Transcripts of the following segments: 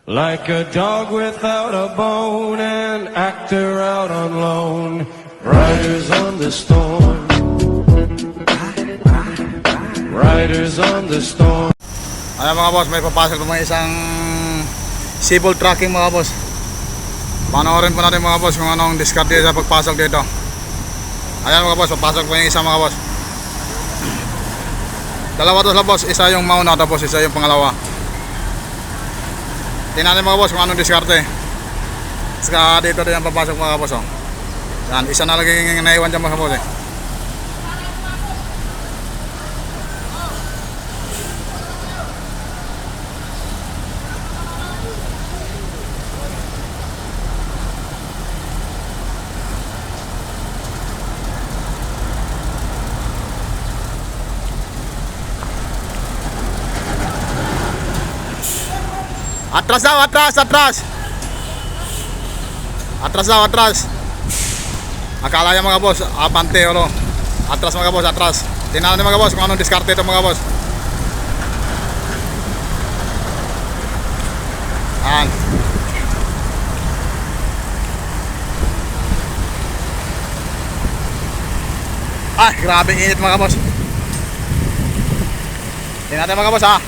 Like a dog without a bone, an actor out on loan, riders on the storm, riders on the storm. Ayan mga boss, may papasok naman isang civil trucking mga boss. Panoorin po natin mga boss kung anong diskarte sa pagpasok dito. Ayan mga boss, papasok po yung isa mga boss. Dalawa to sa boss, isa yung mauna tapos isa yung pangalawa. Tingnan natin mga boss kung anong diskarte. Saka dito din ang papasok mga boss. Oh. Yan, isa na lagi yung naiwan dyan mga boss eh. Atras daw, atras, atras. Atras daw, atras. Akala niya mga boss, abante o no. Atras mga boss, atras. Tingnan natin mga boss kung anong diskarte ito mga boss. Ayan. Ay, grabe init mga boss. Tingnan natin mga boss ha.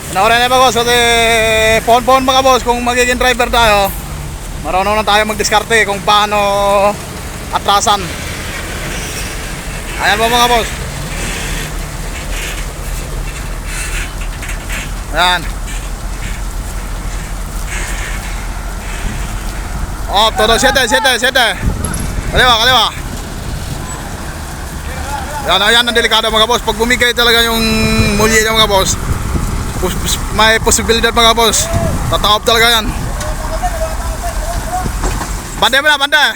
Panoorin na mga boss, kasi pohon-pohon mga boss, kung magiging driver tayo, marunong na tayo magdiskarte kung paano atrasan. Ayan po mga boss. Ayan. Oh, todo 7. Kaliwa, kaliwa. Ayan ang delikado mga boss. Pag bumigay talaga yung mulye niya mga boss, may posibilidad mga boss, tatakop talaga yan. Banda mo na, banda.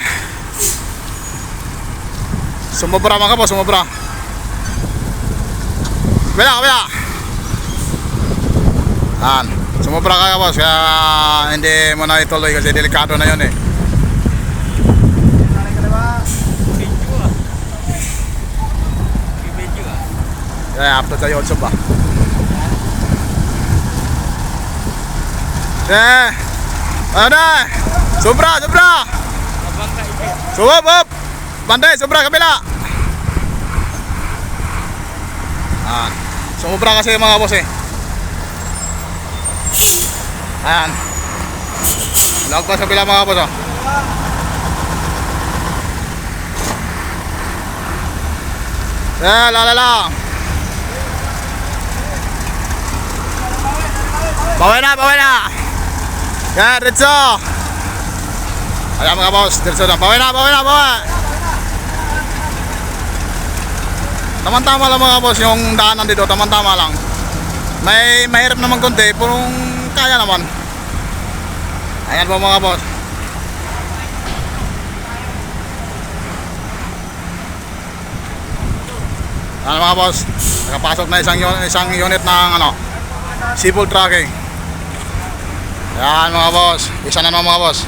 Sumobra mga boss, sumobra. Kabila, kabila. Yan, sumobra ka boss, kaya hindi mo na ituloy kasi delikado na yun eh. Kaya upload tayo also ba? Ano? Sobra, sobra. Sobra, bandai, sobra kabila. Ah, sobra kasi mga boss eh. Ayan. Lagpas sa kabila mga boss oh. Lala. Bawa na. Yan, Ritso. Ayan mga boss, Ritso na. Bawa. Tama-tama lang mga boss yung daanan dito, tama-tama lang. May mahirap naman konti, purong kaya naman. Ayan po mga boss. Ayan mga boss, nakapasok na isang unit ng civil trucking. Yan mga boss, isa na naman mga boss.